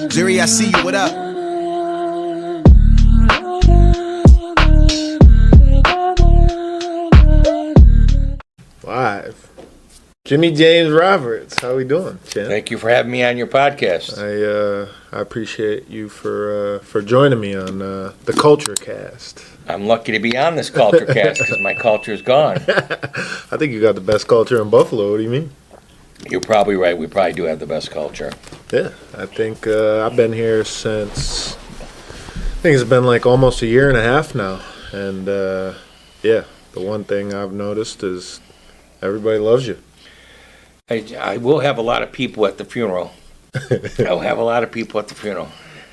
Jerry, I see you. What up? Live. Jimmy James Roberts, how we doing, Chan? Thank you for having me on your podcast. I appreciate you for joining me on the Culture Cast. I'm lucky to be on this culture cast because my culture is gone. I think you got the best culture in Buffalo. What do you mean? You're probably right. We probably do have the best culture. Yeah, I think I've been here since, I think it's been like almost a year and a half now. And yeah, the one thing I've noticed is everybody loves you. I will have a lot of people at the funeral. I'll have a lot of people at the funeral.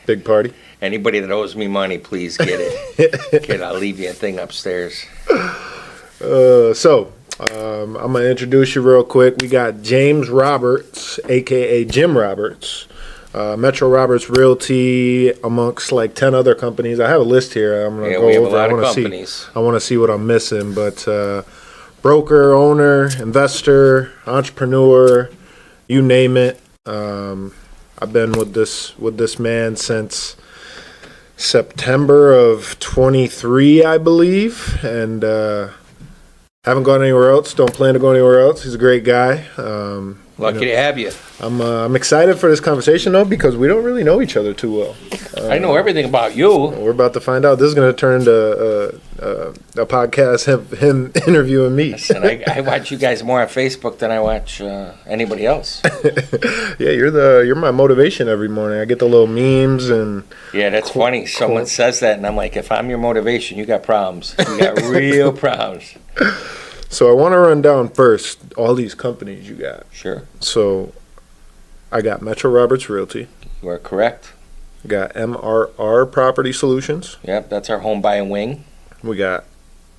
Big party? Anybody that owes me money, please get it. I'll leave you a thing upstairs. I'm going to introduce you real quick. We got James Roberts, a.k.a. Jim Roberts, Metro Roberts Realty, amongst like 10 other companies. I have a list here. I'm going to go we have over. a lot of companies. I want to see what I'm missing, but broker, owner, investor, entrepreneur, you name it. I've been with this man since September of 23, I believe, and haven't gone anywhere else. Don't plan to go anywhere else. He's a great guy. Lucky to have you. I'm excited for this conversation though because we don't really know each other too well. I know everything about you. We're about to find out. This is going to turn into a podcast, him interviewing me. Listen, I watch you guys more on Facebook than I watch anybody else. Yeah, you're my motivation every morning. I get the little memes and. Yeah, that's funny. Someone says that, and I'm like, if I'm your motivation, you got problems. You got real problems. So I want to run down first all these companies you got. Sure. So I got Metro Roberts Realty. You are correct. Got MRR Property Solutions. Yep, that's our home buying wing. We got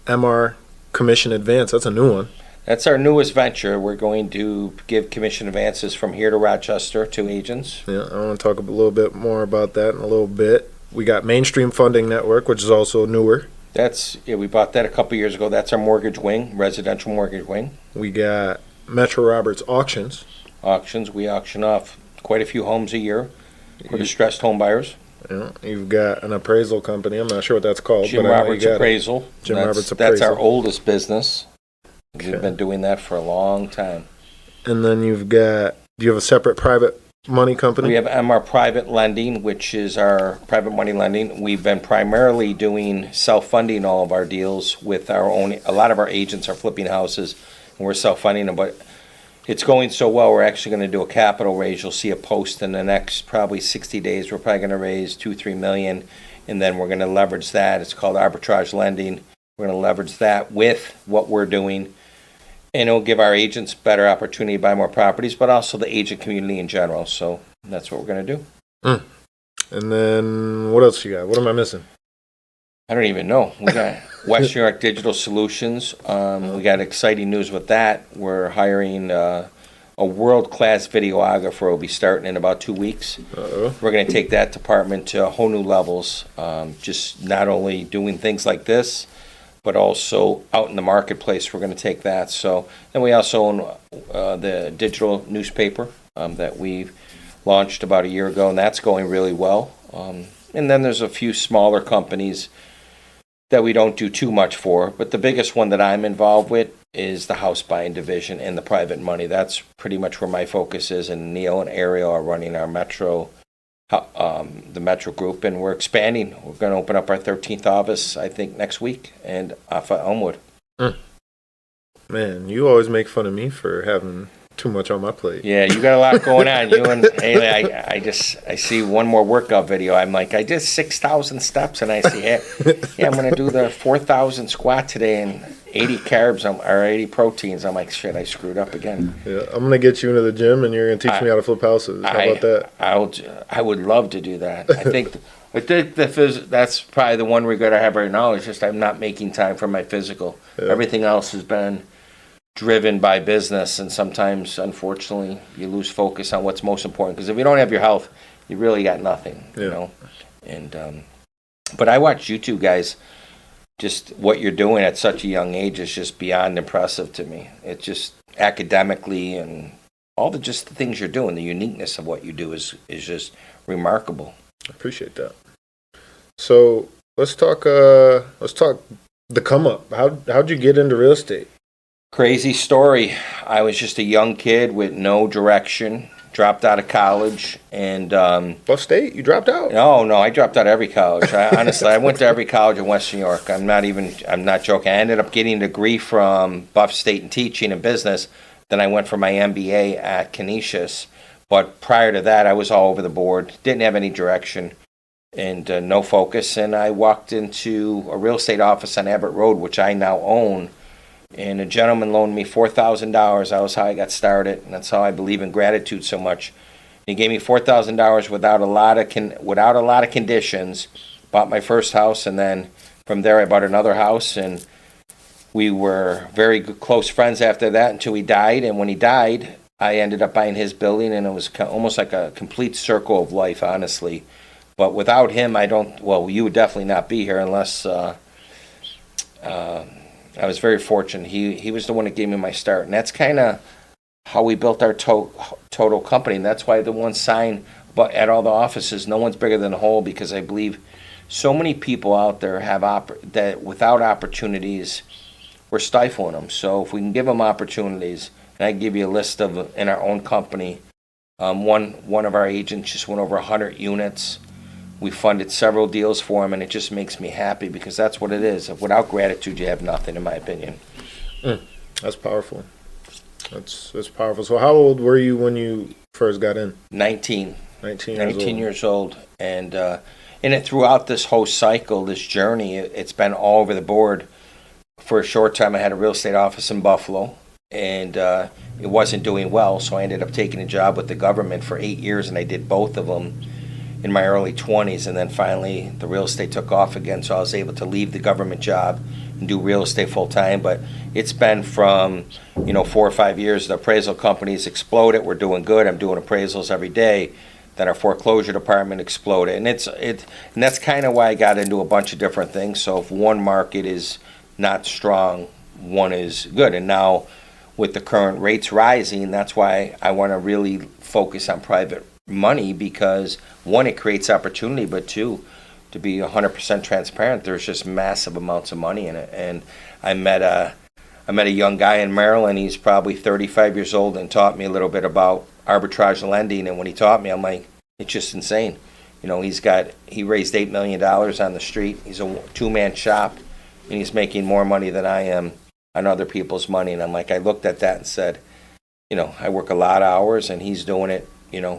MR Commission Advance. That's a new one. That's our newest venture. We're going to give commission advances from here to Rochester to agents. Yeah, I want to talk a little bit more about that in a little bit. We got Mainstream Funding Network, which is also newer. We bought that a couple years ago. That's our mortgage wing, residential mortgage wing. We got Metro Roberts Auctions. Auctions, we auction off quite a few homes a year for distressed home buyers. Yeah, you've got an appraisal company. I'm not sure what that's called. Jim Roberts Appraisal. Jim Roberts Appraisal. That's our oldest business. Okay. We've been doing that for a long time. And then do you have a separate private money company? We have MR Private Lending, which is our private money lending. We've been primarily doing self-funding all of our deals with our own. A lot of our agents are flipping houses, and we're self-funding them. But it's going so well, we're actually going to do a capital raise. You'll see a post in the next probably 60 days. We're probably going to raise $2-3 million, and then we're going to leverage that. It's called arbitrage lending. We're going to leverage that with what we're doing. And it'll give our agents better opportunity to buy more properties, but also the agent community in general. So that's what we're going to do. And then what else you got? What am I missing? I don't even know. We got West New York Digital Solutions. We got exciting news with that. We're hiring a world-class videographer. Will be starting in about 2 weeks. Uh-oh. We're going to take that department to whole new levels. Just not only doing things like this, but also out in the marketplace, we're going to take that. So then we also own the digital newspaper that we launched about a year ago, and that's going really well. And then there's a few smaller companies that we don't do too much for, but the biggest one that I'm involved with is the house buying division and the private money. That's pretty much where my focus is, and Neil and Ariel are running our Metro the Metro Group, and we're expanding. We're going to open up our 13th office, I think, next week, and off at Elmwood. Man, you always make fun of me for having too much on my plate. Yeah, you got a lot going on. You and Haley, I see one more workout video. I'm like, I did 6,000 steps, and I see, yeah, I'm going to do the 4,000 squat today and 80 carbs or 80 proteins. I'm like, shit, I screwed up again. Yeah, I'm going to get you into the gym, and you're going to teach me how to flip houses. How about that? I would love to do that. I think that's probably the one regret I have right now is just I'm not making time for my physical. Yeah. Everything else has been driven by business, and sometimes, unfortunately, you lose focus on what's most important. Because if you don't have your health, you really got nothing, you know. And but I watch you two guys. Just what you're doing at such a young age is just beyond impressive to me. It's just academically and all the things you're doing, the uniqueness of what you do is just remarkable. I appreciate that. So let's talk the come up. How'd you get into real estate? Crazy story. I was just a young kid with no direction, dropped out of college, and Buff State? You dropped out? no, I dropped out of every college. Honestly, I went to every college in Western New York. I'm not joking. I ended up getting a degree from Buff State in teaching and business. Then I went for my MBA at Canisius. But prior to that, I was all over the board, didn't have any direction and no focus. And I walked into a real estate office on Abbott Road, which I now own. And a gentleman loaned me $4,000. That was how I got started, and that's how I believe in gratitude so much. He gave me $4,000 without a lot of conditions. Bought my first house, and then from there I bought another house, and we were very good, close friends after that until he died. And when he died, I ended up buying his building, and it was almost like a complete circle of life, honestly. But without him, you would definitely not be here unless. I was very fortunate. He was the one that gave me my start, and that's kind of how we built our total company. And that's why the one sign, but at all the offices, no one's bigger than the whole, because I believe so many people out there have that without opportunities, we're stifling them. So if we can give them opportunities, and I can give you a list of in our own company, one of our agents just went over 100 units. We funded several deals for him, and it just makes me happy, because that's what it is. Without gratitude, you have nothing, in my opinion. That's powerful. That's powerful. So how old were you when you first got in? 19. 19 years old. And throughout this whole cycle, this journey, it's been all over the board. For a short time, I had a real estate office in Buffalo, and it wasn't doing well, so I ended up taking a job with the government for 8 years, and I did both of them in my early 20s, and then finally the real estate took off again, so I was able to leave the government job and do real estate full time. But it's been from 4 or 5 years. The appraisal companies exploded. We're doing good. I'm doing appraisals every day. Then our foreclosure department exploded, and and that's kind of why I got into a bunch of different things. So if one market is not strong, one is good. And now with the current rates rising, that's why I want to really focus on private money, because one, it creates opportunity, but two, to be 100% transparent, there's just massive amounts of money in it. And I met a young guy in Maryland. He's probably 35 years old, and taught me a little bit about arbitrage lending. And when he taught me, I'm like, it's just insane. He raised $8 million on the street. He's a two-man shop, and he's making more money than I am on other people's money. And I'm like, I looked at that and said, I work a lot of hours, and he's doing it.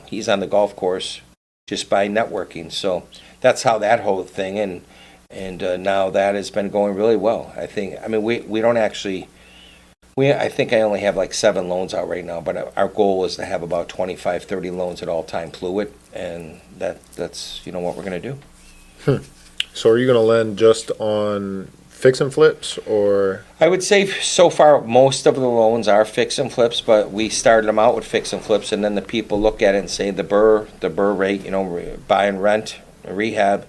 He's on the golf course just by networking. So that's how that whole thing, and now that has been going really well. I think I only have like 7 loans out right now, but our goal is to have about 25, 30 loans at all time fluid, and that's what we're going to do. So are you going to lend just on fix and flips, or? I would say so far most of the loans are fix and flips, but we started them out with fix and flips, and then the people look at it and say the burr rate, buy and rent, rehab,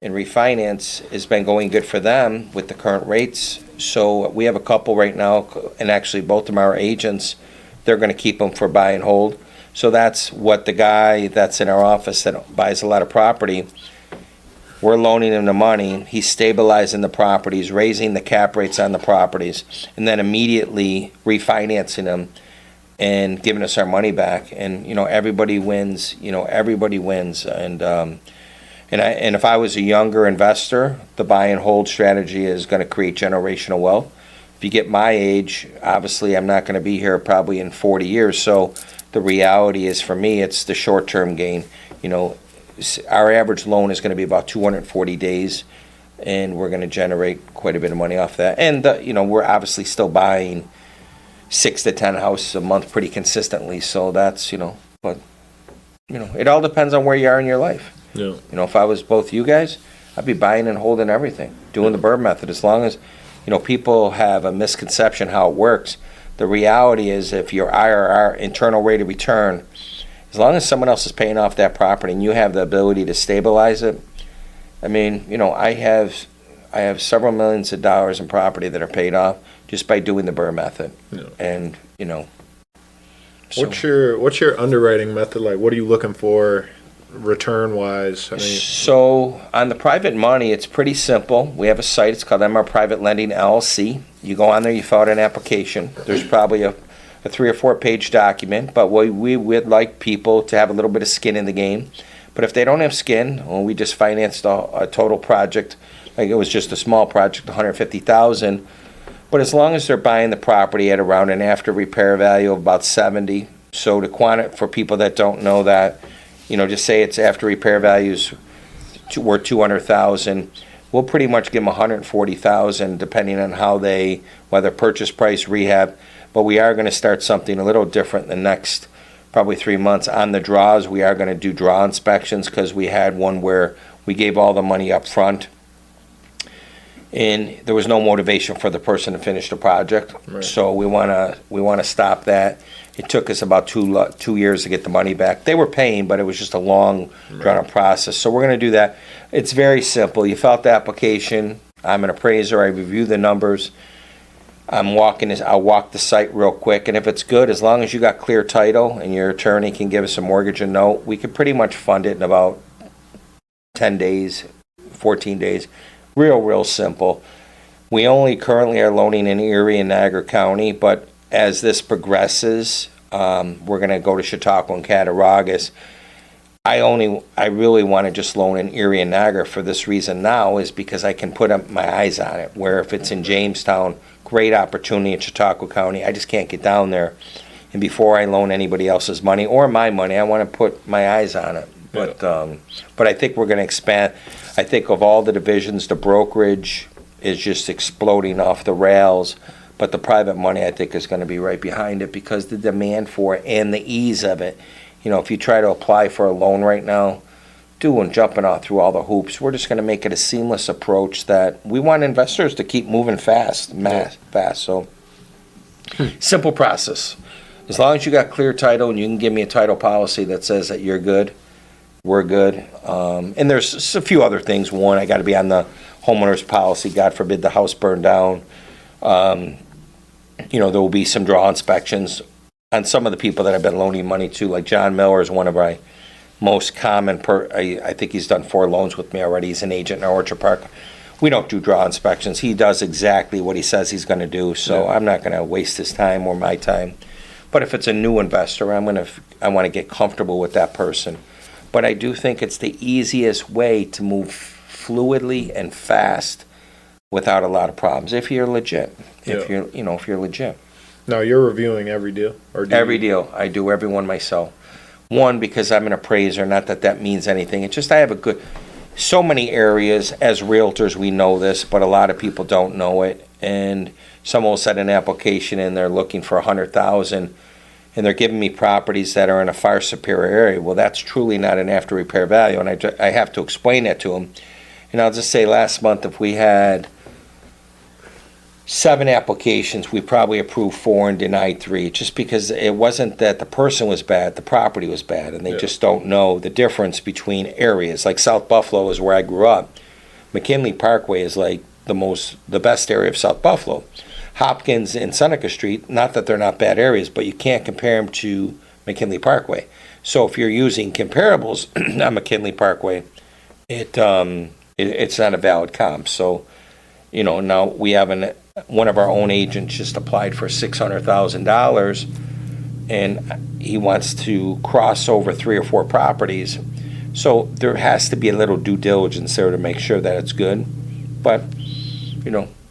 and refinance has been going good for them with the current rates. So we have a couple right now, and actually both of them are agents. They're going to keep them for buy and hold. So that's what the guy that's in our office that buys a lot of property, we're loaning him the money. He's stabilizing the properties, raising the cap rates on the properties, and then immediately refinancing them and giving us our money back. And everybody wins. Everybody wins. And if I was a younger investor, the buy and hold strategy is going to create generational wealth. If you get my age, obviously I'm not going to be here probably in 40 years. So the reality is, for me, it's the short-term gain. Our average loan is going to be about 240 days, and we're going to generate quite a bit of money off that. And we're obviously still buying 6 to 10 houses a month pretty consistently. So that's but it all depends on where you are in your life. Yeah. If I was both you guys, I'd be buying and holding everything, doing the Burr method. As long as people have a misconception how it works. The reality is, if your IRR, internal rate of return, as long as someone else is paying off that property and you have the ability to stabilize it, I have several millions of dollars in property that are paid off just by doing the Burr method. Yeah. And so. What's your underwriting method like? What are you looking for return wise? I mean, So on the private money, it's pretty simple. We have a site. It's called MR Private Lending LLC. You go on there, you fill out an application. There's probably a 3 or 4 page document, but we would like people to have a little bit of skin in the game. But if they don't have skin, well, we just financed a total project, like it was just a small project, 150,000. But as long as they're buying the property at around an after repair value of about 70, so for people that don't know that, just say it's after repair values worth 200,000. We'll pretty much give them 140,000, depending on whether purchase price, rehab. But we are going to start something a little different the next probably 3 months on the draws. We are going to do draw inspections because we had one where we gave all the money up front, and there was no motivation for the person to finish the project. Right. So we want to stop that. It took us about 2 years to get the money back. They were paying, but it was just a long, drawn-out process. So we're going to do that. It's very simple. You fill out the application. I'm an appraiser. I review the numbers. I'll walk the site real quick, and if it's good, as long as you got clear title and your attorney can give us a mortgage and note, we could pretty much fund it in about 10 days, 14 days. Real simple. We only currently are loaning in Erie and Niagara County, but as this progresses, we're going to go to Chautauqua and Cattaraugus. I really want to just loan in Erie and Niagara for this reason now, is because I can put up my eyes on it, where if it's in Jamestown, great opportunity in Chautauqua County, I just can't get down there. And before I loan anybody else's money or my money, I want to put my eyes on it. But I think we're going to expand. I think of all the divisions, the brokerage is just exploding off the rails. But the private money, I think, is going to be right behind it, because the demand for it and the ease of it. If you try to apply for a loan right now, jumping out through all the hoops, we're just going to make it a seamless approach that we want investors to keep moving fast. So simple process. As long as you got clear title and you can give me a title policy that says that you're good, we're good. And there's a few other things. One, I got to be on the homeowner's policy. God forbid the house burned down. There will be some draw inspections on some of the people that I've been loaning money to. Like John Miller is one of my most common. I think he's done 4 loans with me already. He's an agent in our Orchard Park. We don't do draw inspections. He does exactly what he says he's going to do. So I'm not going to waste his time or my time. But if it's a new investor, I want to get comfortable with that person. But I do think it's the easiest way to move fluidly and fast without a lot of problems, if you're legit. If you're legit. now you're reviewing every deal, or Every deal. I do every one myself. One, because I'm an appraiser, not that that means anything. It's just I have so many areas, as realtors we know this, but a lot of people don't know it. And someone will set an application and they're looking for 100,000, and they're giving me properties that are in a far superior area. Well, that's truly not an after repair value, and I have to explain that to them. And I'll just say last month, if we had 7 applications, we probably approved 4 and denied 3, just because it wasn't that the person was bad, the property was bad, and they just don't know the difference between areas. Like South Buffalo is where I grew up. McKinley Parkway is like the best area of South Buffalo. Hopkins and Seneca Street, not that they're not bad areas, but you can't compare them to McKinley Parkway. So if you're using comparables on McKinley Parkway, it's not a valid comp. So, now we have one of our own agents just applied for $600,000, and he wants to cross over 3 or 4 properties. So there has to be a little due diligence there to make sure that it's good. But,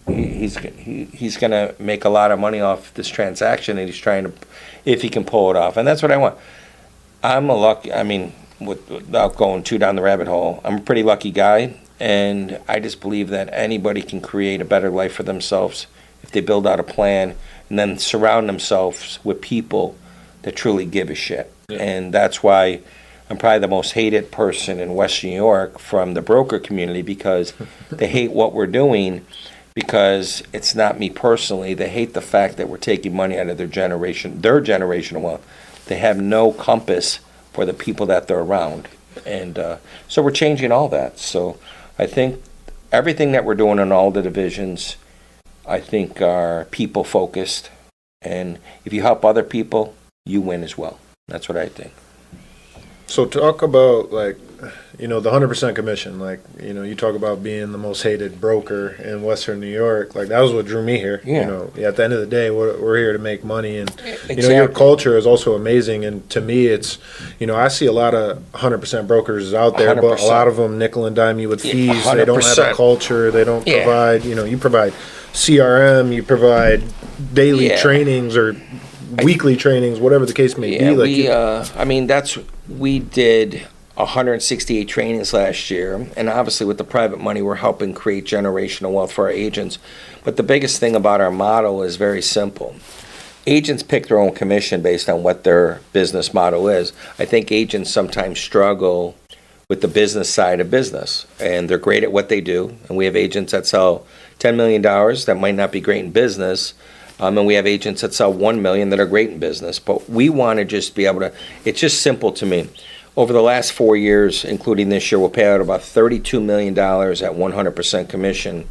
he's going to make a lot of money off this transaction, and he's trying to, if he can pull it off. And that's what I want. Without going too down the rabbit hole, I'm a pretty lucky guy. And I just believe that anybody can create a better life for themselves if they build out a plan and then surround themselves with people that truly give a shit. Yeah. And that's why I'm probably the most hated person in Western New York from the broker community, because they hate what we're doing, because it's not me personally. They hate the fact that we're taking money out of their generational wealth. They have no compass for the people that they're around. And so we're changing all that. So I think everything that we're doing in all the divisions, I think, are people focused. And if you help other people, you win as well. That's what I think. So talk about like, the 100% commission. Like, you talk about being the most hated broker in Western New York. Like that was what drew me here. Yeah. At the end of the day, we're here to make money, and Exactly. your culture is also amazing. And to me, it's, I see a lot of 100% brokers out there, but a 100%. lot of them nickel and dime you with Yeah, fees. They don't have a 100%. culture. They don't Yeah. provide. You provide CRM. You provide daily Yeah. trainings or weekly trainings, whatever the case may Yeah, be. Like we did 168 trainings last year, and obviously with the private money, we're helping create generational wealth for our agents. But the biggest thing about our model is very simple. Agents pick their own commission based on what their business model is. I think agents sometimes struggle with the business side of business, and they're great at what they do. And we have agents that sell $10 million that might not be great in business. And we have agents that sell $1 million that are great in business. But we want to just be able to, it's just simple to me. Over the last 4 years, including this year, we'll pay out about $32 million at 100% commission.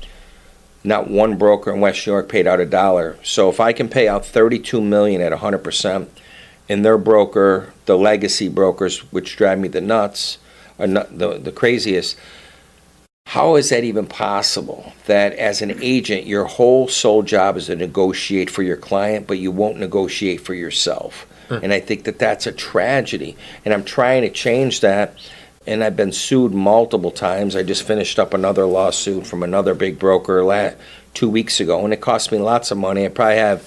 Not one broker in West New York paid out $1. So if I can pay out $32 million at 100%, and their broker, the legacy brokers, which drive me the nuts, are not the craziest, how is that even possible? That as an agent, your whole sole job is to negotiate for your client, but you won't negotiate for yourself. And I think that that's a tragedy. And I'm trying to change that. And I've been sued multiple times. I just finished up another lawsuit from another big broker 2 weeks ago, and it cost me lots of money. I probably have,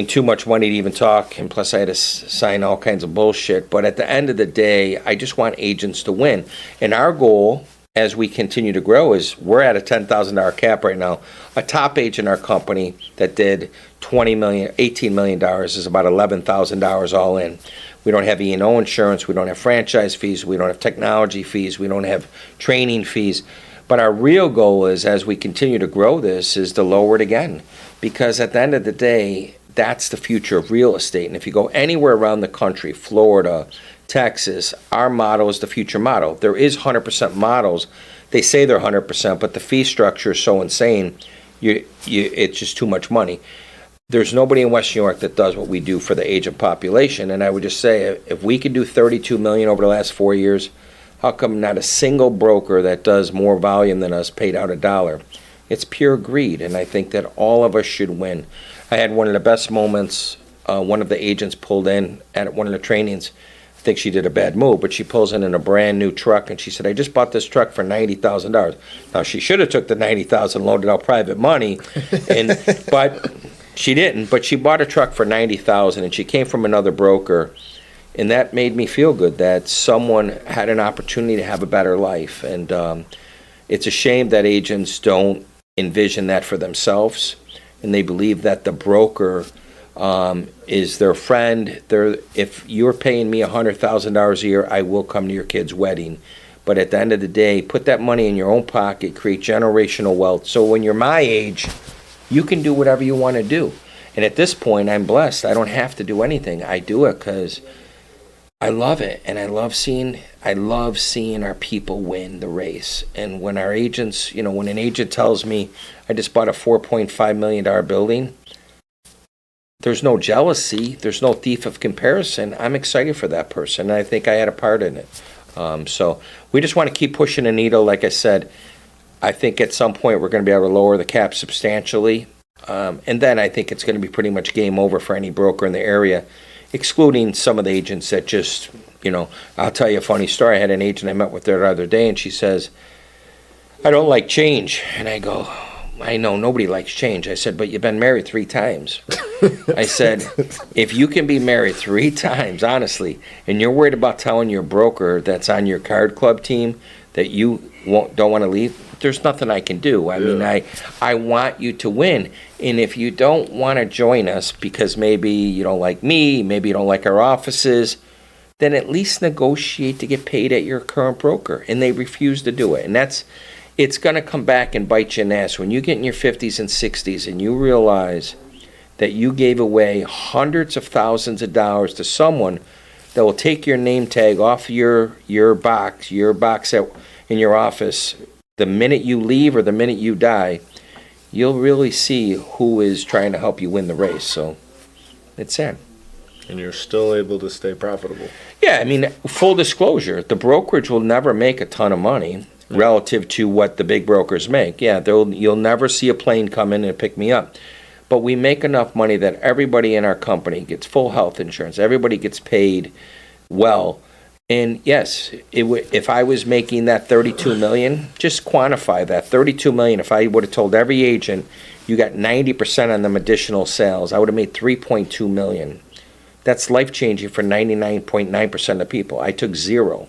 too much money to even talk, and plus I had to sign all kinds of bullshit. But at the end of the day, I just want agents to win. And our goal, as we continue to grow, is we're at a $10,000 cap right now. A top agent in our company that did $18 million is about $11,000 all in. We don't have E&O insurance, we don't have franchise fees, we don't have technology fees, we don't have training fees. But our real goal is, as we continue to grow this, is to lower it again. Because at the end of the day, that's the future of real estate. And if you go anywhere around the country, Florida, Texas, our model is the future model. There is 100% models. They say they're 100%, but the fee structure is so insane, it's just too much money. There's nobody in West New York that does what we do for the agent population. And I would just say, if we could do $32 million over the last 4 years, how come not a single broker that does more volume than us paid out $1? It's pure greed, and I think that all of us should win. I had one of the best moments. One of the agents pulled in at one of the trainings. I think she did a bad move, but she pulls in a brand new truck, and she said, "I just bought this truck for $90,000. Now, she should have took the $90,000, loaded out private money, but she didn't. But she bought a truck for $90,000, and she came from another broker, and that made me feel good that someone had an opportunity to have a better life. And it's a shame that agents don't envision that for themselves, and they believe that the broker is their friend. If you're paying me $100,000 a year, I will come to your kid's wedding. But at the end of the day, put that money in your own pocket, create generational wealth. So when you're my age, you can do whatever you want to do. And at this point, I'm blessed. I don't have to do anything. I do it because I love it, and I love seeing our people win the race. And when our agents, when an agent tells me, I just bought a $4.5 million building, there's no jealousy, there's no thief of comparison. I'm excited for that person, and I think I had a part in it. So we just want to keep pushing the needle. Like I said, I think at some point we're going to be able to lower the cap substantially, and then I think it's going to be pretty much game over for any broker in the area, excluding some of the agents that just, I'll tell you a funny story. I had an agent I met with the other day, and she says, "I don't like change." And I go, "I know nobody likes change." I said, "But you've been married 3 times. I said, "If you can be married 3 times, honestly, and you're worried about telling your broker that's on your card club team that you don't want to leave, there's nothing I can do." I want you to win. And if you don't want to join us because maybe you don't like me, maybe you don't like our offices, then at least negotiate to get paid at your current broker. And they refuse to do it. And it's going to come back and bite you in the ass. When you get in your 50s and 60s and you realize that you gave away hundreds of thousands of dollars to someone that will take your name tag off your box in your office the minute you leave or the minute you die, you'll really see who is trying to help you win the race. So it's sad. And you're still able to stay profitable. Yeah, I mean, full disclosure, the brokerage will never make a ton of money relative to what the big brokers make. Yeah, you'll never see a plane come in and pick me up. But we make enough money that everybody in our company gets full health insurance. Everybody gets paid well. And yes, if I was making that $32 million, just quantify that. $32 million, if I would have told every agent, you got 90% on them additional sales, I would have made $3.2 million. That's life-changing for 99.9% of people. I took zero.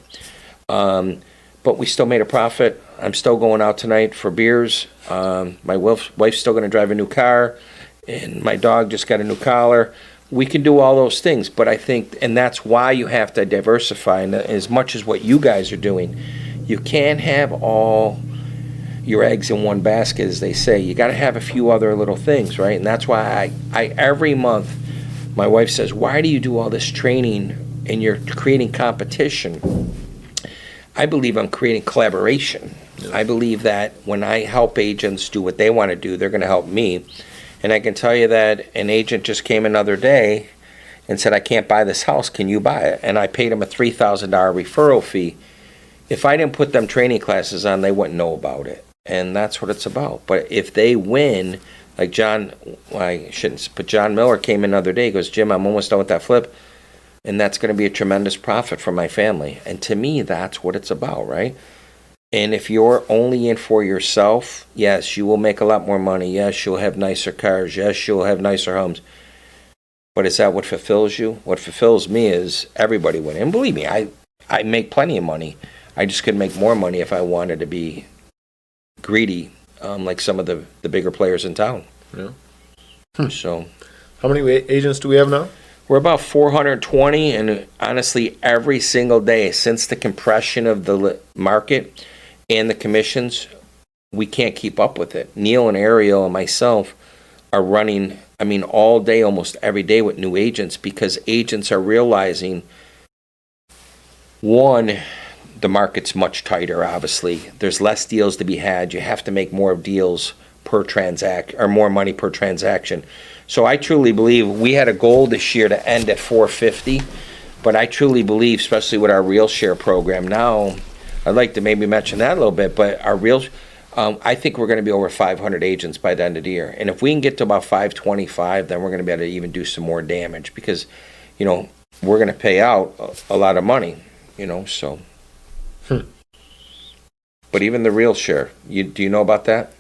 But we still made a profit. I'm still going out tonight for beers. My wife's still going to drive a new car. And my dog just got a new collar. We can do all those things. But I think, and that's why you have to diversify. And as much as what you guys are doing, you can't have all your eggs in one basket, as they say. You got to have a few other little things, right? And that's why I every month, my wife says, why do you do all this training and you're creating competition? I believe I'm creating collaboration. Yeah. I believe that when I help agents do what they want to do, they're going to help me. And I can tell you that an agent just came another day and said, I can't buy this house. Can you buy it? And I paid him a $3,000 referral fee. If I didn't put them training classes on, they wouldn't know about it. And that's what it's about. But if they win, like John, well, I shouldn't, but John Miller came in another day. He goes, Jim, I'm almost done with that flip. And that's going to be a tremendous profit for my family. And to me, that's what it's about, right? And if you're only in for yourself, yes, you will make a lot more money. Yes, you'll have nicer cars. Yes, you'll have nicer homes. But is that what fulfills you? What fulfills me is everybody winning. And believe me, I make plenty of money. I just could make more money if I wanted to be greedy, like some of the bigger players in town. Yeah. So, how many agents do we have now? We're about 420, and honestly, every single day since the compression of the market and the commissions, we can't keep up with it. Neil and Ariel and myself are running, I mean, all day, almost every day with new agents, because agents are realizing, one, the market's much tighter, obviously. There's less deals to be had. You have to make more deals per transaction, or more money per transaction. So I truly believe we had a goal this year to end at 450, but I truly believe, especially with our Real Share program now, I'd like to maybe mention that a little bit, but our Real, I think we're going to be over 500 agents by the end of the year. And if we can get to about 525, then we're going to be able to even do some more damage, because, you know, we're going to pay out a lot of money, you know, so. But even the Real Share, do you know about that?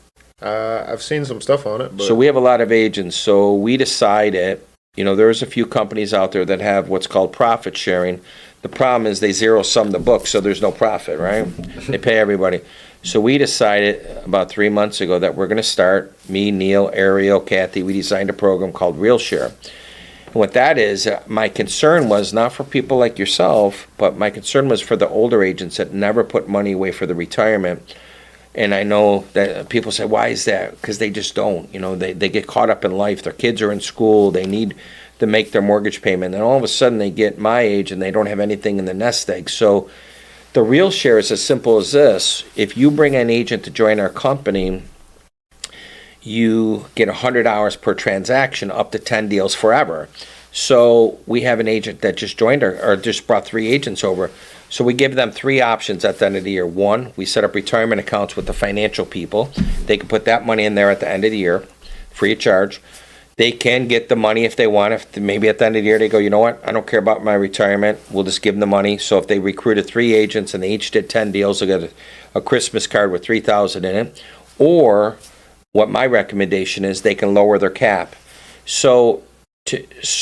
I've seen some stuff on it. But. So we have a lot of agents. So we decided, you know, there's a few companies out there that have what's called profit sharing. The problem is they zero sum the book, so there's no profit, right? They pay everybody. So we decided about 3 months ago that we're going to start, me, Neil, Ariel, Kathy, we designed a program called Real Share. And what that is, my concern was not for people like yourself, but my concern was for the older agents that never put money away for the retirement. And I know that people say, why is that? Because they just don't. You know, they get caught up in life. Their kids are in school. They need to make their mortgage payment. And all of a sudden they get my age and they don't have anything in the nest egg. So the Real Share is as simple as this. If you bring an agent to join our company, you get 100 hours per transaction, up to 10 deals forever. So we have an agent that just joined or just brought 3 agents over. So we give them 3 options at the end of the year. 1, we set up retirement accounts with the financial people. They can put that money in there at the end of the year, free of charge. They can get the money if they want. If maybe at the end of the year they go, you know what, I don't care about my retirement. We'll just give them the money. So if they recruited 3 agents and they each did 10 deals, they'll get a Christmas card with $3,000 in it. Or what my recommendation is, they can lower their cap. So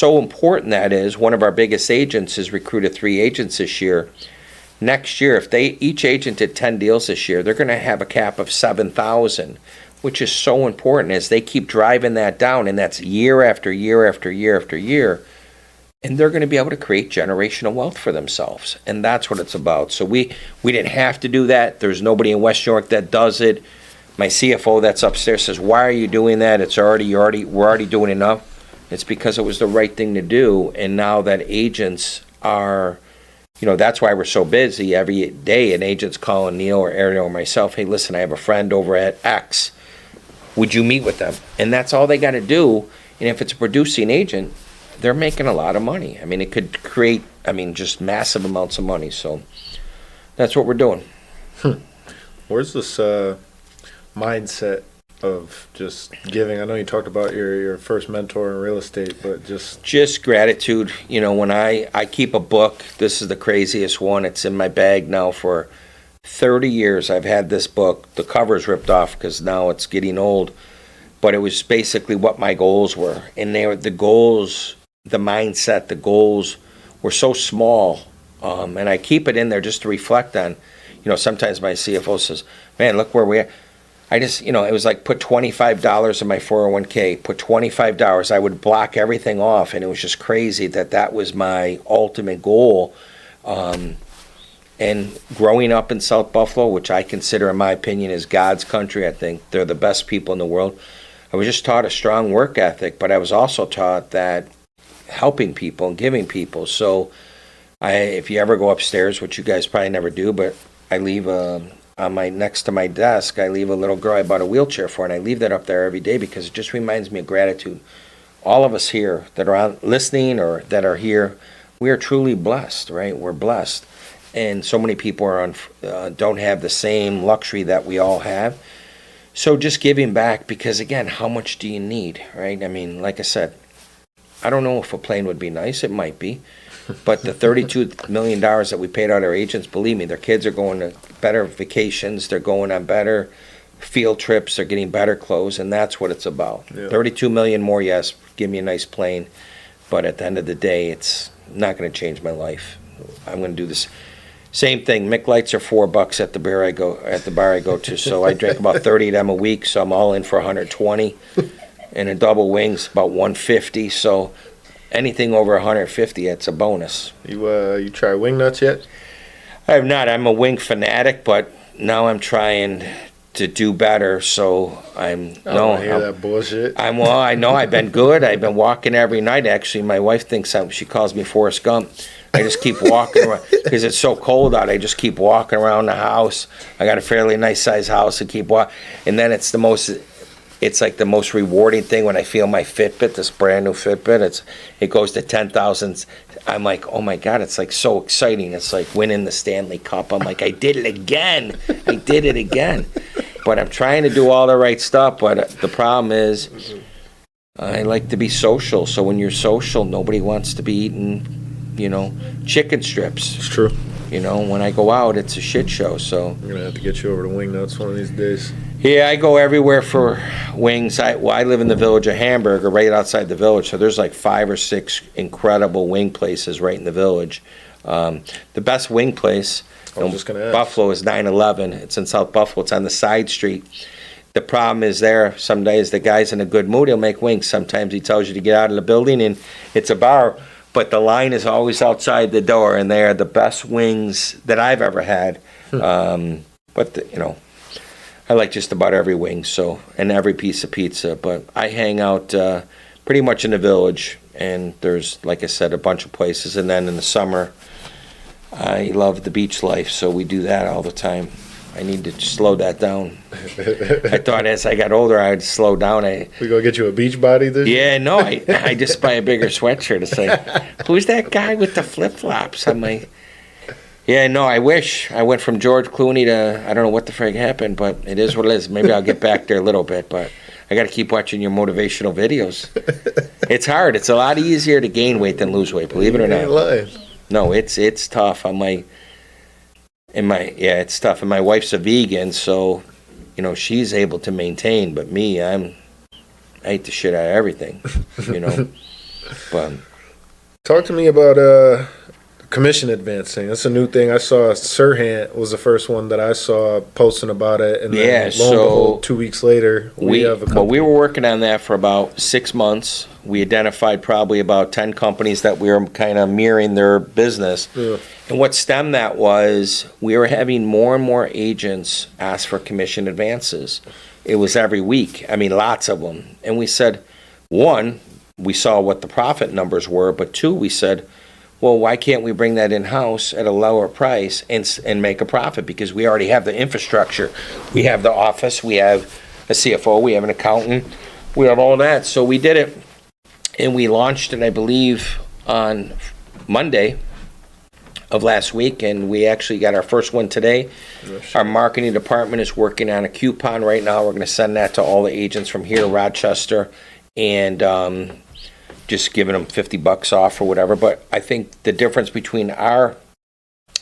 important that is, one of our biggest agents has recruited 3 agents this year. Next year, if each agent did 10 deals this year, they're going to have a cap of $7,000, which is so important as they keep driving that down, and that's year after year after year after year. And they're going to be able to create generational wealth for themselves, and that's what it's about. So we didn't have to do that. There's nobody in West York that does it. My CFO that's upstairs says, "Why are you doing that? We're already doing enough." It's because it was the right thing to do, and now that agents are, you know, that's why we're so busy every day. An agent's calling Neil or Ariel or myself, "Hey, listen, I have a friend over at X. Would you meet with them?" And that's all they got to do. And if it's a producing agent, they're making a lot of money. I mean, it could create, just massive amounts of money. So that's what we're doing. Where's this mindset of just giving? I know you talked about your first mentor in real estate, but just gratitude. When I keep a book, this is the craziest one. It's in my bag now for 30 years. I've had this book. The cover's ripped off because now it's getting old. But it was basically what my goals were. And the goals, the mindset, the goals were so small. And I keep it in there just to reflect on. Sometimes my CFO says, man, look where we are. I just, it was like put $25 in my 401k, put $25. I would block everything off. And it was just crazy that was my ultimate goal. And growing up in South Buffalo, which I consider, in my opinion, is God's country, I think they're the best people in the world. I was just taught a strong work ethic, but I was also taught that helping people and giving people. So if you ever go upstairs, which you guys probably never do, but I leave next to my desk, I leave a little girl I bought a wheelchair for, and I leave that up there every day because it just reminds me of gratitude. All of us here that are listening or that are here, we are truly blessed, right? We're blessed. And so many people don't have the same luxury that we all have. So just giving back, because again, how much do you need, right? Like I said, I don't know if a plane would be nice. It might be. But the $32 million that we paid out our agents, believe me, their kids are going to better vacations. They're going on better field trips. They're getting better clothes, and that's what it's about. Yeah. $32 million more, yes, give me a nice plane. But at the end of the day, it's not going to change my life. I'm going to do this. Same thing. Mick Lights are $4 at the bar I go to. So I drink about 30 of them a week. So I'm all in for 120, and a double wings about 150. So anything over 150, it's a bonus. You try wing nuts yet? I have not. I'm a wing fanatic, but now I'm trying to do better. So I don't hear that bullshit. I know I've been good. I've been walking every night. Actually, my wife thinks she calls me Forrest Gump. I just keep walking around because it's so cold out. I just keep walking around the house. I got a fairly nice sized house and keep walking. And then it's like the most rewarding thing when I feel my Fitbit, this brand new Fitbit. It goes to 10,000. I'm like, oh my God, it's like so exciting. It's like winning the Stanley Cup. I'm like, I did it again. I did it again. But I'm trying to do all the right stuff. But the problem is, I like to be social. So when you're social, nobody wants to be eating, chicken strips. It's true. When I go out, it's a shit show. So I'm gonna have to get you over to Wing Nuts one of these days. Yeah, I go everywhere for wings. I live in the village of Hamburg, or right outside the village. So there's like 5 or 6 incredible wing places right in the village. The best wing place in Buffalo is 911. It's in South Buffalo. It's on the side street. The problem is there, some days the guy's in a good mood, he'll make wings. Sometimes he tells you to get out of the building and it's a bar. But the line is always outside the door, and they are the best wings that I've ever had. I like just about every wing, and every piece of pizza. But I hang out pretty much in the village, and there's, like I said, a bunch of places. And then in the summer, I love the beach life, so we do that all the time. I need to slow that down. I thought as I got older, I'd slow down. We go get you a beach body this year? Yeah, no, I just buy a bigger sweatshirt to say, who's that guy with the flip-flops? I'm like, yeah, no, I wish. I went from George Clooney to, I don't know what the frig happened, but it is what it is. Maybe I'll get back there a little bit, but I got to keep watching your motivational videos. It's hard. It's a lot easier to gain weight than lose weight, believe it or not. Lying. No, it's tough. It's tough. And my wife's a vegan, so, she's able to maintain. But me, I eat the shit out of everything, But talk to me about commission advancing. That's a new thing. I saw Sirhan was the first one that I saw posting about it, and then lo and behold, 2 weeks later, we have a company. Well, we were working on that for about 6 months. We identified probably about 10 companies that we were kind of mirroring their business. Yeah. And what stemmed that was we were having more and more agents ask for commission advances. It was every week. Lots of them. And we said, 1, we saw what the profit numbers were, but 2, we said, well, why can't we bring that in-house at a lower price and make a profit? Because we already have the infrastructure. We have the office. We have a CFO. We have an accountant. We have all that. So we did it. And we launched it, I believe, on Monday of last week, and we actually got our first one today. Our marketing department is working on a coupon right now. We're going to send that to all the agents from here, Rochester, and just giving them $50 off or whatever. But I think the difference between our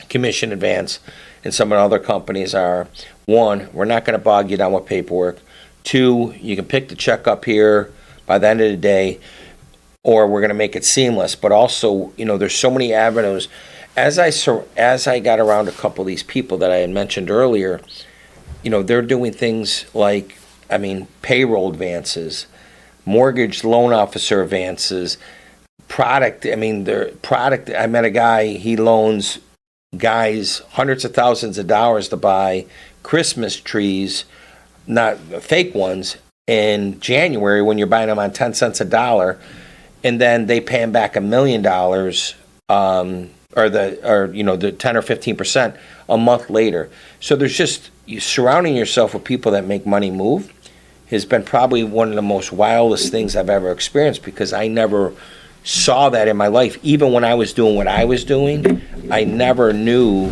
commission advance and some of the other companies are, one, we're not going to bog you down with paperwork. Two, you can pick the check up here by the end of the day, or we're going to make it seamless. But also, there's so many avenues. As I got around a couple of these people that I had mentioned earlier, they're doing things like, payroll advances, mortgage loan officer advances, I met a guy, he loans guys hundreds of thousands of dollars to buy Christmas trees, not fake ones, in January when you're buying them on 10 cents a dollar, and then they pay him back $1 million, or the 10 or 15% a month later. So there's just, you surrounding yourself with people that make money move has been probably one of the most wildest things I've ever experienced, because I never saw that in my life. Even when I was doing what I was doing, I never knew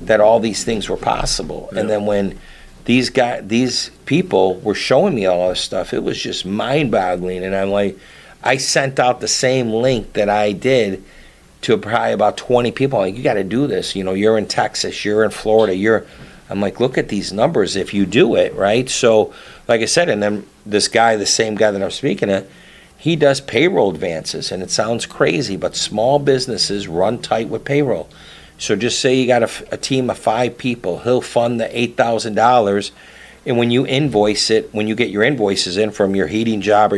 that all these things were possible. Yeah. And then when these people were showing me all this stuff, it was just mind-boggling. And I'm like, I sent out the same link that I did to probably about 20 people. I'm like, you got to do this. You're in Texas, you're in Florida, I'm like, look at these numbers if you do it, right? So, like I said, and then this guy, the same guy that I'm speaking of, he does payroll advances, and it sounds crazy, but small businesses run tight with payroll. So just say you got a team of 5 people, he'll fund the $8,000, and when you invoice it, when you get your invoices in from your heating job or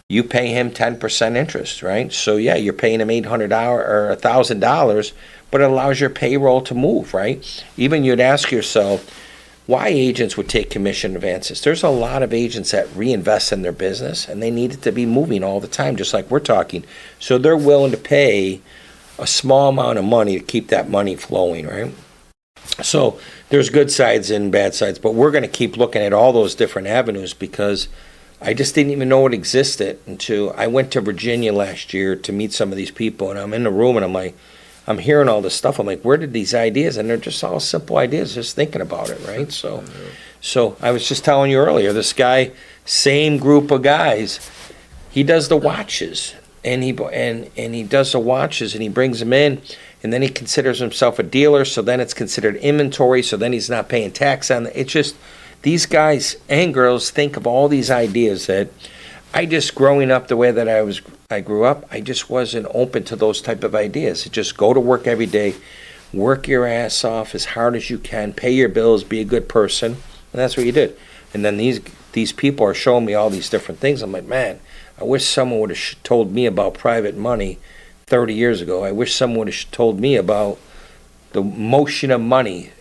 you pay him 10% interest, right? So yeah, you're paying him $800 or $1,000, but it allows your payroll to move, right? Even you'd ask yourself why agents would take commission advances. There's a lot of agents that reinvest in their business, and they need it to be moving all the time, just like we're talking. So they're willing to pay a small amount of money to keep that money flowing, right? So there's good sides and bad sides, but we're going to keep looking at all those different avenues, because I just didn't even know it existed until I went to Virginia last year to meet some of these people, and I'm in the room and I'm hearing all this stuff. I'm like, where did these ideas? And they're just all simple ideas, just thinking about it, right? So I was just telling you earlier, this guy, same group of guys, he does the watches, and he does the watches, and he brings them in, and then he considers himself a dealer, so then it's considered inventory, so then he's not paying tax on it. It's just, these guys and girls think of all these ideas that I just, growing up the way that I grew up, I just wasn't open to those type of ideas. Just go to work every day, work your ass off as hard as you can, pay your bills, be a good person, and that's what you did. And then these people are showing me all these different things. I'm like, man, I wish someone would have told me about private money 30 years ago. I wish someone would have told me about the motion of money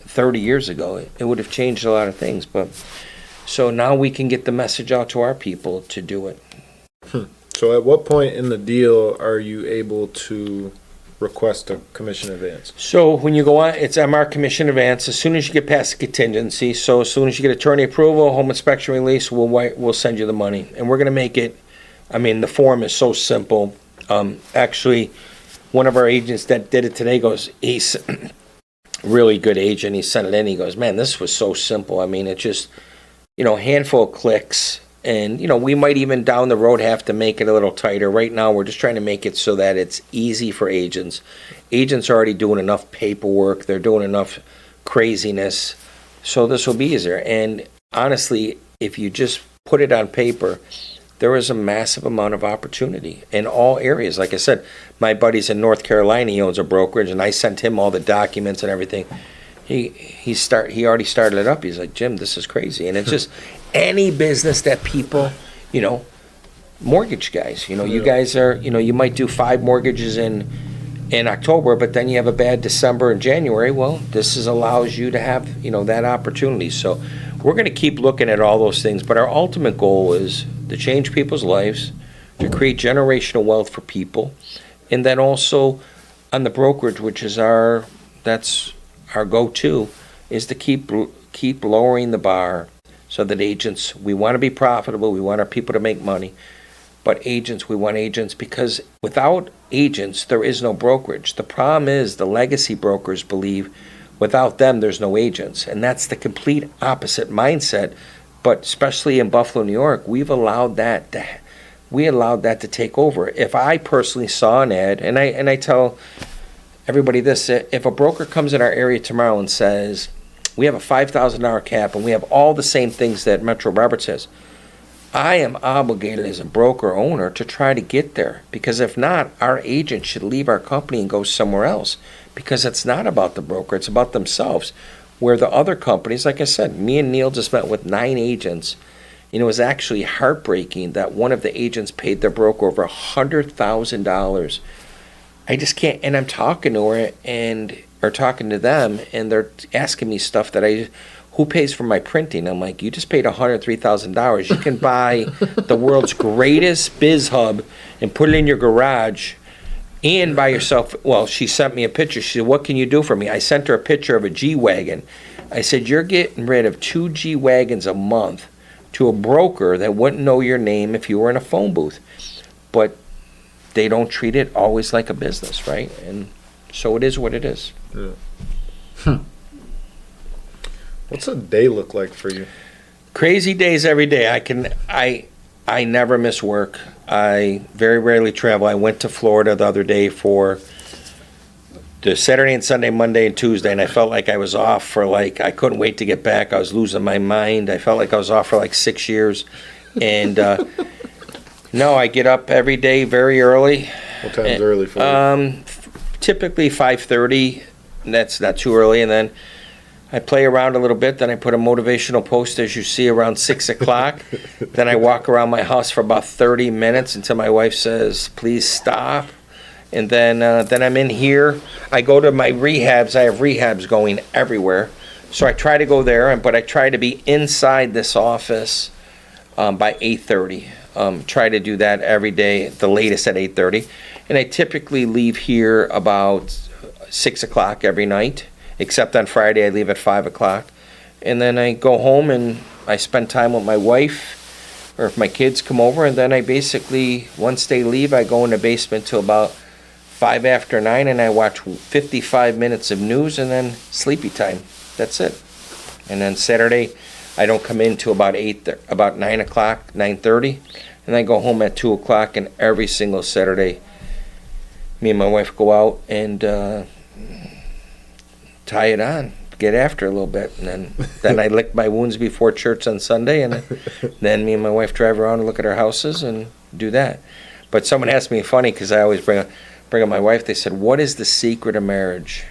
30 years ago. It would have changed a lot of things. But so now we can get the message out to our people to do it. So at what point in the deal are you able to request a commission advance? So when you go on, it's MR commission advance. As soon as you get past the contingency, so as soon as you get attorney approval, home inspection release, we'll send you the money. And we're going to make it, the form is so simple. Actually, one of our agents that did it today goes, he's a really good agent. He sent it in. He goes, man, this was so simple. It's just, handful of clicks. And, we might even down the road have to make it a little tighter. Right now, we're just trying to make it so that it's easy for agents. Agents are already doing enough paperwork. They're doing enough craziness. So this will be easier. And honestly, if you just put it on paper, there is a massive amount of opportunity in all areas. Like I said, my buddy's in North Carolina. He owns a brokerage, and I sent him all the documents and everything. He already started it up. He's like, Jim, this is crazy. And it's just any business that people, mortgage guys, you guys are, you might do 5 mortgages in October, but then you have a bad December and January. Well, this allows you to have, that opportunity. So we're going to keep looking at all those things, but our ultimate goal is to change people's lives, to create generational wealth for people, and then also on the brokerage, which is that's our go-to, is to keep lowering the bar so that agents, we want to be profitable, we want our people to make money, But agents, we want agents because without agents, there is no brokerage. The problem is the legacy brokers believe without them, there's no agents. And that's the complete opposite mindset. But especially in Buffalo, New York, we've allowed that to take over. If I personally saw an ad, and I tell everybody this, if a broker comes in our area tomorrow and says, we have a $5,000 cap and we have all the same things that Metro Roberts has, I am obligated as a broker owner to try to get there, because if not, our agent should leave our company and go somewhere else, because it's not about the broker, it's about themselves. Where the other companies, like I said, me and Neil just met with 9 agents, and it was actually heartbreaking that one of the agents paid their broker over $100,000. I just can't, and I'm talking to her or talking to them, and they're asking me stuff that who pays for my printing? I'm like, you just paid $103,000. You can buy the world's greatest biz hub and put it in your garage and buy yourself. Well, she sent me a picture. She said, what can you do for me? I sent her a picture of a G-Wagon. I said, you're getting rid of 2 G-Wagons a month to a broker that wouldn't know your name if you were in a phone booth. But they don't treat it always like a business, right? And so it is what it is. Yeah. What's a day look like for you? Crazy days every day. I never miss work. I very rarely travel. I went to Florida the other day for the Saturday and Sunday, Monday and Tuesday, and I felt like I was off for I couldn't wait to get back. I was losing my mind. I felt like I was off for 6 years. And no, I get up every day very early. What time's early for you? Typically 5:30. That's not too early. And then I play around a little bit, then I put a motivational post, as you see, around 6 o'clock. Then I walk around my house for about 30 minutes until my wife says, please stop. And then I'm in here. I go to my rehabs. I have rehabs going everywhere. So I try to go there, but I try to be inside this office by 8:30. Try to do that every day, the latest at 8:30. And I typically leave here about 6 o'clock every night. Except on Friday, I leave at 5 o'clock. And then I go home and I spend time with my wife, or if my kids come over, and then I basically, once they leave, I go in the basement till about 5 after 9, and I watch 55 minutes of news, and then sleepy time. That's it. And then Saturday, I don't come in till about 9 o'clock, 9:30, and I go home at 2 o'clock, and every single Saturday, me and my wife go out and tie it on, get after a little bit, and then I lick my wounds before church on Sunday, and then me and my wife drive around and look at our houses and do that. But someone asked me, funny, because I always bring up my wife, they said, what is the secret of marriage?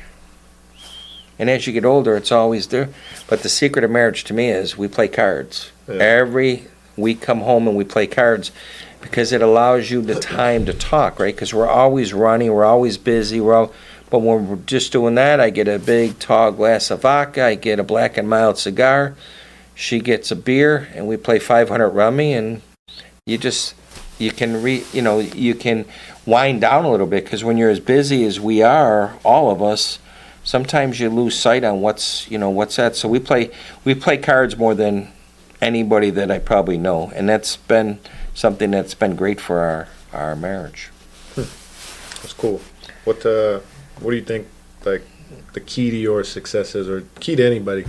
And as you get older, it's always there. But the secret of marriage to me is we play cards. Yeah. Every week come home and we play cards, because it allows you the time to talk, right? Because we're always running, we're always busy, but when we're just doing that, I get a big tall glass of vodka, I get a black and mild cigar, she gets a beer, and we play 500 rummy, and you can wind down a little bit, because when you're as busy as we are, all of us, sometimes you lose sight on what's that. So we play cards more than anybody that I probably know, and that's been something that's been great for our marriage. That's cool. What do you think, the key to your success is, or key to anybody?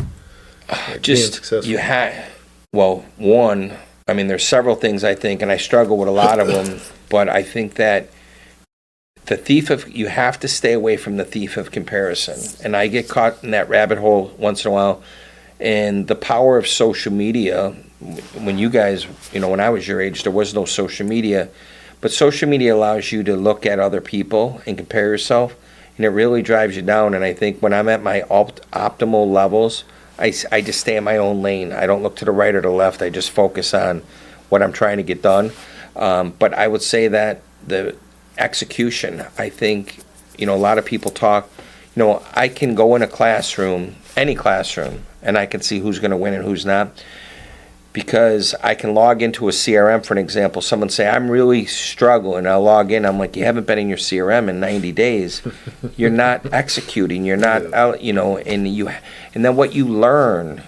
Just, one, I mean, there's several things I think, and I struggle with a lot of them, but I think that you have to stay away from the thief of comparison. And I get caught in that rabbit hole once in a while. And the power of social media, when you guys, when I was your age, there was no social media, but social media allows you to look at other people and compare yourself. And it really drives you down. And I think when I'm at my optimal levels, I just stay in my own lane. I don't look to the right or the left. I just focus on what I'm trying to get done. But I would say that the execution, I think, a lot of people talk, I can go in a classroom, any classroom, and I can see who's going to win and who's not. Because I can log into a CRM, for an example. Someone say, I'm really struggling. I'll log in. I'm like, you haven't been in your CRM in 90 days. You're not executing. You're not, and then what you learn,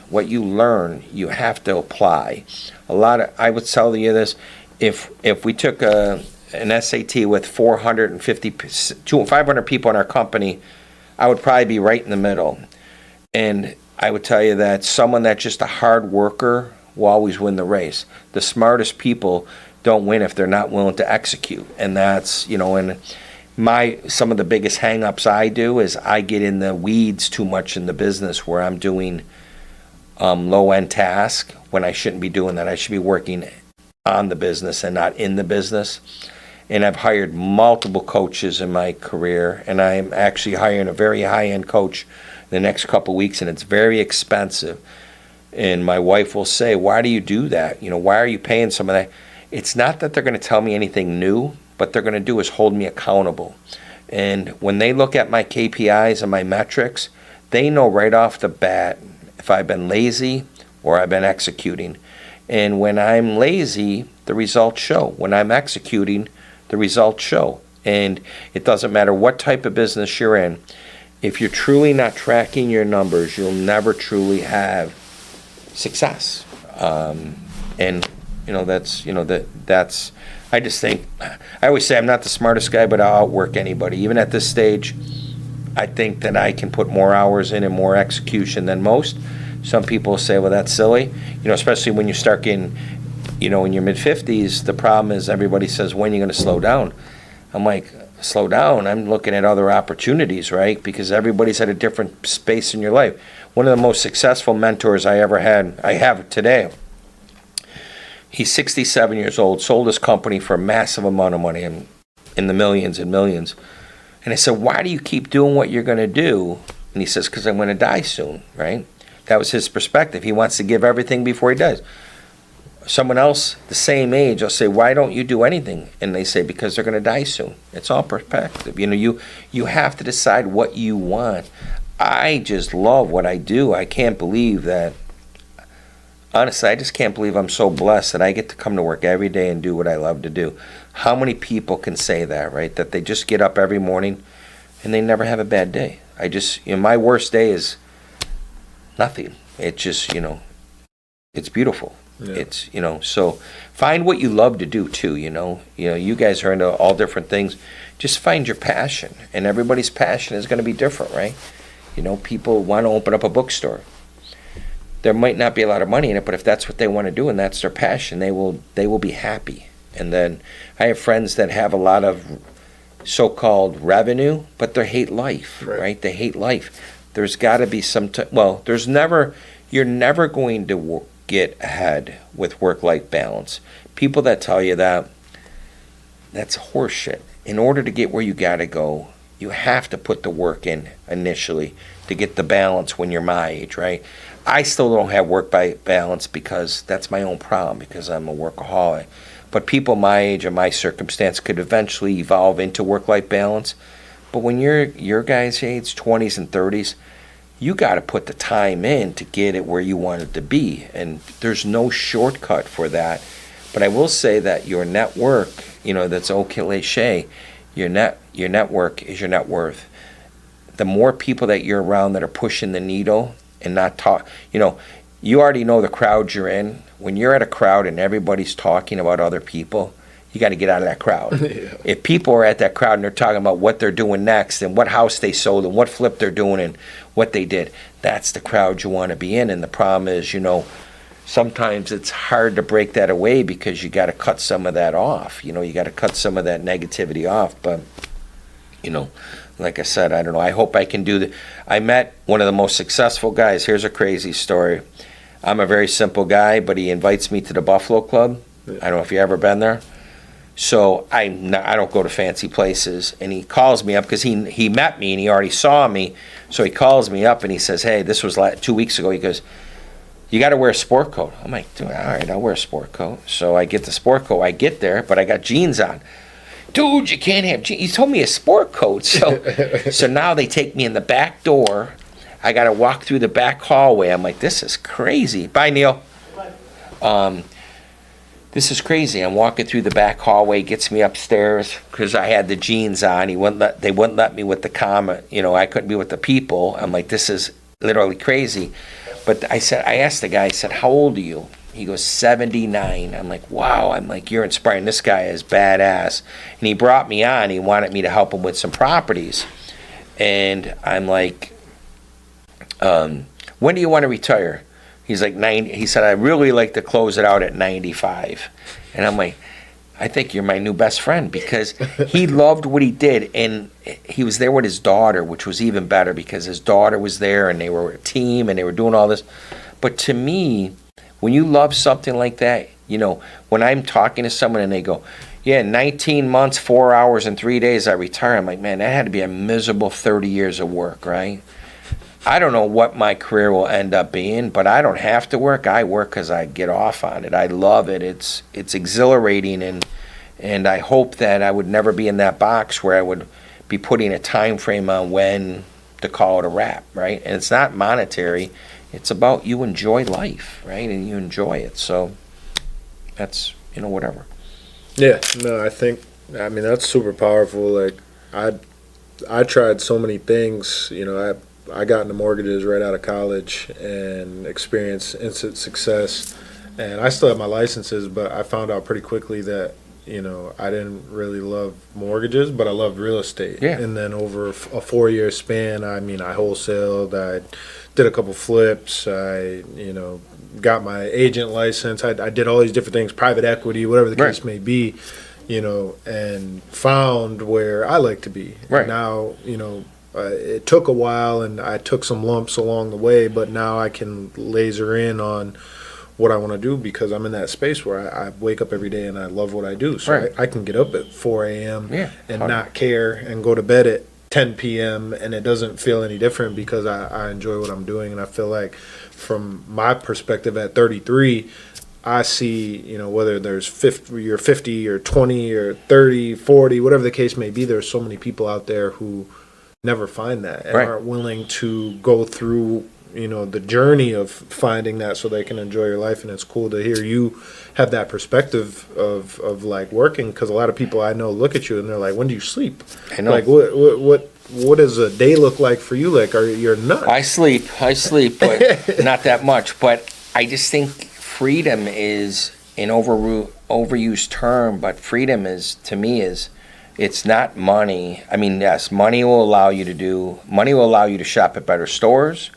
you have to apply. I would tell you this, if we took an SAT with 500 people in our company, I would probably be right in the middle. And I would tell you that someone that's just a hard worker will always win the race. The smartest people don't win if they're not willing to execute. And that's, and some of the biggest hang-ups I do is I get in the weeds too much in the business where I'm doing low-end tasks when I shouldn't be doing that. I should be working on the business and not in the business. And I've hired multiple coaches in my career, and I'm actually hiring a very high-end coach the next couple of weeks, and it's very expensive. And my wife will say, why do you do that? Why are you paying some of that? It's not that they're going to tell me anything new, but they're going to do is hold me accountable. And when they look at my KPIs and my metrics, they know right off the bat if I've been lazy or I've been executing. And when I'm lazy, the results show. When I'm executing, the results show. And it doesn't matter what type of business you're in. If you're truly not tracking your numbers, you'll never truly have success. That's I just think, I always say I'm not the smartest guy, but I'll outwork anybody. Even at this stage, I think that I can put more hours in and more execution than most. Some people say, well, that's silly. Especially when you start getting, in your mid-50s, the problem is everybody says, when are you going to slow down? I'm like, slow down? I'm looking at other opportunities, right? Because everybody's at a different space in your life. One of the most successful mentors I have today, he's 67 years old, sold his company for a massive amount of money, in the millions and millions. And I said, why do you keep doing what you're going to do? And he says, because I'm going to die soon, right? That was his perspective. He wants to give everything before he dies. Someone else the same age, I'll say, why don't you do anything? And they say, because they're going to die soon. It's all perspective. You have to decide what you want. I just love what I do. I can't believe that. Honestly, I just can't believe I'm so blessed that I get to come to work every day and do what I love to do. How many people can say that, right? That they just get up every morning and they never have a bad day. My worst day is nothing. It just, it's beautiful. Yeah. It's, so find what you love to do too, you guys are into all different things. Just find your passion, and everybody's passion is going to be different, right? People want to open up a bookstore. There might not be a lot of money in it, but if that's what they want to do and that's their passion, they will be happy. And then I have friends that have a lot of so-called revenue, but they hate life, right? They hate life. There's got to be you're never going to get ahead with work-life balance. People that tell you that, that's horseshit. In order to get where you got to go, you have to put the work in initially to get the balance when you're my age, right? I still don't have work-life balance because that's my own problem, because I'm a workaholic. But people my age and my circumstance could eventually evolve into work-life balance. But when you're your guys' age, 20s and 30s, you got to put the time in to get it where you want it to be. And there's no shortcut for that. But I will say that your network, that's au cliche, your network is your net worth. The more people that you're around that are pushing the needle and not talk, you already know the crowd you're in. When you're at a crowd and everybody's talking about other people, you got to get out of that crowd. Yeah. If people are at that crowd and they're talking about what they're doing next and what house they sold and what flip they're doing and what they did, that's the crowd you want to be in. And the problem is, sometimes it's hard to break that away because you got to cut some of that off. You got to cut some of that negativity off. But, like I said, I don't know. I hope I can do that. I met one of the most successful guys. Here's a crazy story. I'm a very simple guy, but he invites me to the Buffalo Club. Yeah. I don't know if you've ever been there. So I don't go to fancy places. And he calls me up because he met me and he already saw me. So he calls me up and he says, hey, this was 2 weeks ago. He goes, you got to wear a sport coat. I'm like, dude, all right, I'll wear a sport coat. So I get the sport coat. I get there, but I got jeans on. Dude, you can't have jeans. He told me a sport coat. So now they take me in the back door. I got to walk through the back hallway. I'm like, this is crazy. Bye, Neil. This is crazy. I'm walking through the back hallway. Gets me upstairs because I had the jeans on. They wouldn't let me with the comment. I couldn't be with the people. I'm like, this is literally crazy. But I asked the guy, I said, how old are you? He goes, 79. I'm like, wow. I'm like, you're inspiring. This guy is badass. And he brought me on. He wanted me to help him with some properties. And I'm like, when do you want to retire? He's like, 90. He said, I really like to close it out at 95. And I'm like, I think you're my new best friend, because he loved what he did. And he was there with his daughter, which was even better, because his daughter was there and they were a team and they were doing all this. But to me, when you love something like that, you know, when I'm talking to someone and they go, yeah, 19 months, 4 hours, and 3 days I retire, I'm like, man, that had to be a miserable 30 years of work, right? I don't know what my career will end up being, but I don't have to work. I work because I get off on it. I love it. It's exhilarating, and I hope that I would never be in that box where I would be putting a time frame on when to call it a wrap, right? And it's not monetary. It's about you enjoy life, right? And you enjoy it. So that's, you know, whatever. Yeah, no, I mean, that's super powerful. Like, I tried so many things. You know, I got into mortgages right out of college and experienced instant success. And I still have my licenses, but I found out pretty quickly that, you know, I didn't really love mortgages, but I loved real estate. Yeah. And then over a 4-year span, I mean, I wholesaled, I did a couple flips, I, you know, got my agent license. I did all these different things, private equity, whatever the case may be, you know, and found where I like to be. Right. Now, you know, it took a while and I took some lumps along the way, but now I can laser in on what I want to do, because I'm in that space where I wake up every day and I love what I do. So I can get up at 4 a.m. And not care, and go to bed at 10 p.m. and it doesn't feel any different, because I enjoy what I'm doing. And I feel like, from my perspective at 33, I see, you know, whether there's 50 or 20 or 30, 40, whatever the case may be, there's so many people out there who never find that and aren't willing to go through, you know, the journey of finding that so they can enjoy your life. And it's cool to hear you have that perspective of like working, because a lot of people I know look at you and they're like, when do you sleep? I know. Like, what does a day look like for you? Like, you're nuts? I sleep, but not that much. But I just think freedom is an overused term, but freedom is, to me, it's not money. I mean, yes, money will allow you to shop at better stores.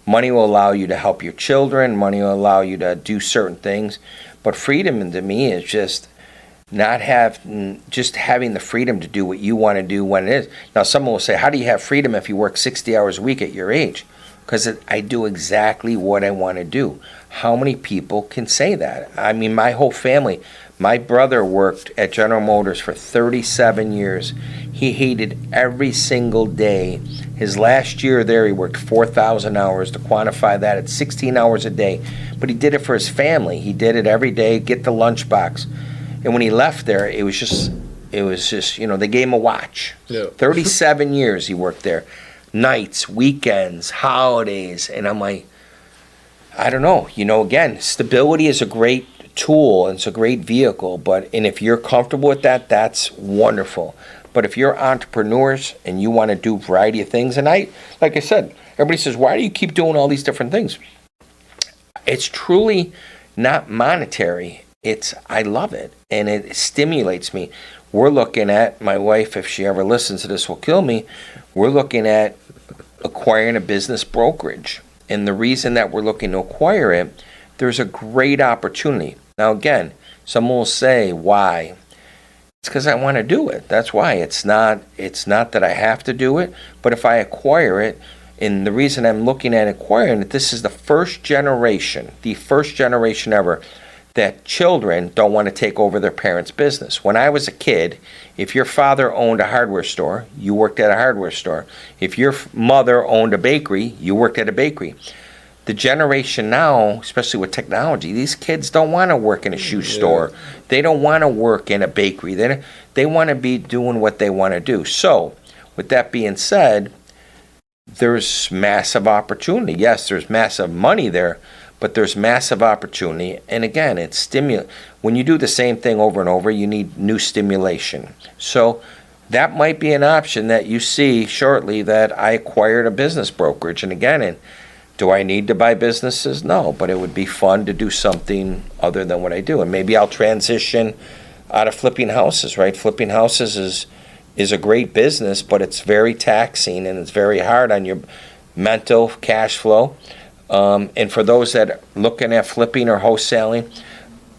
Money will allow you to help your children. Money will allow you to do certain things. But freedom, to me, is just having the freedom to do what you want to do when it is. Now, someone will say, how do you have freedom if you work 60 hours a week at your age? Because I do exactly what I want to do. How many people can say that? I mean, my whole family. My brother worked at General Motors for 37 years. He hated every single day. His last year there, he worked 4,000 hours. To quantify that, it's 16 hours a day. But he did it for his family. He did it every day, get the lunchbox. And when he left there, it was just, you know, they gave him a watch. Yeah. 37 years he worked there. Nights, weekends, holidays. And I'm like, I don't know. You know, again, stability is a great tool and it's a great vehicle, and if you're comfortable with that, that's wonderful. But if you're entrepreneurs and you want to do a variety of things, and like I said, everybody says, why do you keep doing all these different things? It's truly not monetary. I love it and it stimulates me. We're looking at, my wife, if she ever listens to this, will kill me. We're looking at acquiring a business brokerage. And the reason that we're looking to acquire it, there's a great opportunity. Now, again, someone will say, why? It's because I want to do it. That's why. It's not that I have to do it, but if I acquire it, and the reason I'm looking at acquiring it, this is the first generation ever, that children don't want to take over their parents' business. When I was a kid, if your father owned a hardware store, you worked at a hardware store. If your mother owned a bakery, you worked at a bakery. The generation now, especially with technology, these kids don't want to work in a shoe store. They don't want to work in a bakery. They want to be doing what they want to do. So, with that being said, there's massive opportunity. Yes, there's massive money there, but there's massive opportunity. And again, it's when you do the same thing over and over, you need new stimulation. So that might be an option that you see shortly, that I acquired a business brokerage. And again, Do I need to buy businesses? No, but it would be fun to do something other than what I do. And maybe I'll transition out of flipping houses, right? Flipping houses is a great business, but it's very taxing and it's very hard on your mental cash flow. And for those that are looking at flipping or wholesaling,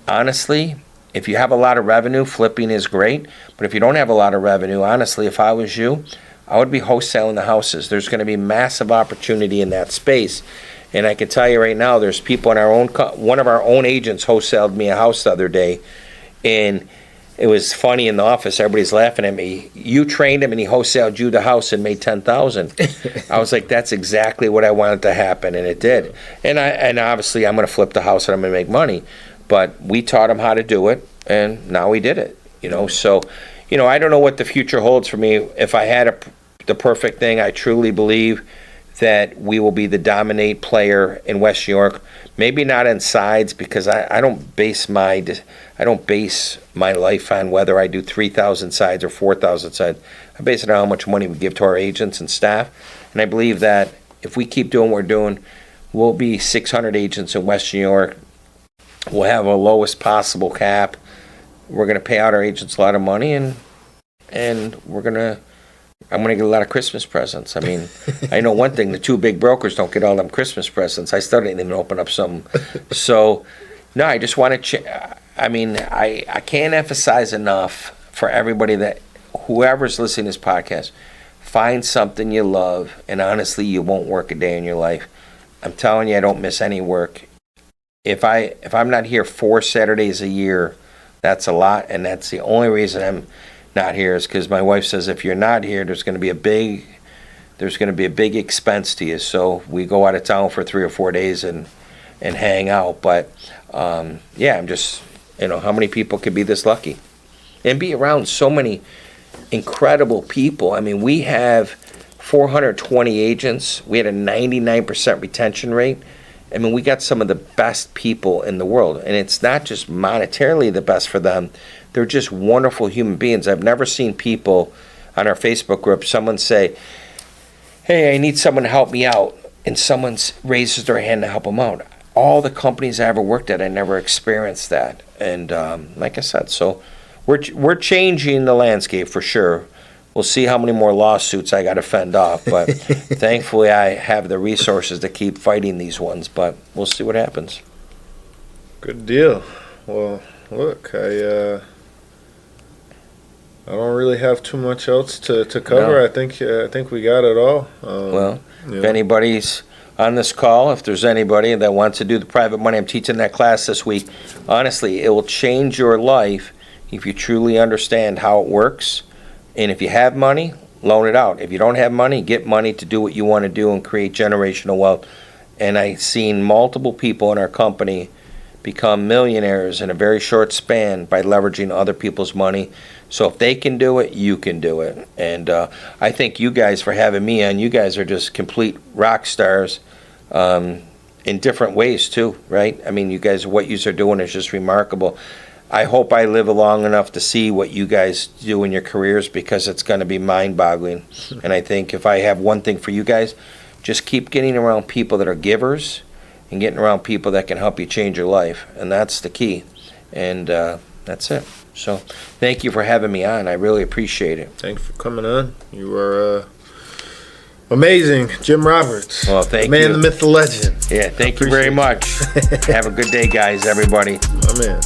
honestly, if you have a lot of revenue, flipping is great. But if you don't have a lot of revenue, honestly, if I was you, I would be wholesaling the houses. There's going to be massive opportunity in that space. And I can tell you right now, there's people in our own, one of our own agents wholesaled me a house the other day. And it was funny in the office. Everybody's laughing at me. You trained him and he wholesaled you the house and made $10,000. I was like, that's exactly what I wanted to happen. And it did. And obviously I'm going to flip the house and I'm going to make money. But we taught him how to do it. And now he did it, So, I don't know what the future holds for me. If I had the perfect thing, I truly believe that we will be the dominate player in West New York. Maybe not in sides, because I don't base my life on whether I do 3,000 sides or 4,000 sides. I base it on how much money we give to our agents and staff. And I believe that if we keep doing what we're doing, we'll be 600 agents in West New York. We'll have a lowest possible cap. We're going to pay out our agents a lot of money, and I'm going to get a lot of Christmas presents. I mean, I know one thing, the two big brokers don't get all them Christmas presents. I still didn't even open up some. So, no, I just want to, I can't emphasize enough for everybody that whoever's listening to this podcast, find something you love, and honestly, you won't work a day in your life. I'm telling you, I don't miss any work. If I'm not here 4 Saturdays a year, that's a lot, and that's the only reason I'm not here is because my wife says if you're not here, there's going to be a big expense to you. So we go out of town for 3 or 4 days and hang out. But I'm just, how many people could be this lucky and be around so many incredible people? I mean, we have 420 agents. We had a 99% retention rate. I mean, we got some of the best people in the world, and it's not just monetarily the best for them. They're just wonderful human beings. I've never seen people on our Facebook group, someone say, hey, I need someone to help me out, and someone raises their hand to help them out. All the companies I ever worked at, I never experienced that. And like I said, so we're changing the landscape for sure. We'll see how many more lawsuits I got to fend off, but thankfully I have the resources to keep fighting these ones, but we'll see what happens. Good deal. Well, look, I don't really have too much else to cover. No. I think we got it all. If anybody's on this call, if there's anybody that wants to do the private money, I'm teaching that class this week. Honestly, it will change your life if you truly understand how it works. And if you have money, loan it out. If you don't have money, get money to do what you want to do and create generational wealth. And I've seen multiple people in our company become millionaires in a very short span by leveraging other people's money. So if they can do it, you can do it. And I thank you guys for having me on. You guys are just complete rock stars in different ways too, right? I mean, you guys, what you are doing is just remarkable. I hope I live long enough to see what you guys do in your careers, because it's going to be mind-boggling. And I think if I have one thing for you guys, just keep getting around people that are givers and getting around people that can help you change your life. And that's the key. And that's it. So thank you for having me on. I really appreciate it. Thanks for coming on. You are amazing, Jim Roberts. Well, thank you. The man, the myth, the legend. Yeah, thank you very much. Have a good day, guys, everybody. My man.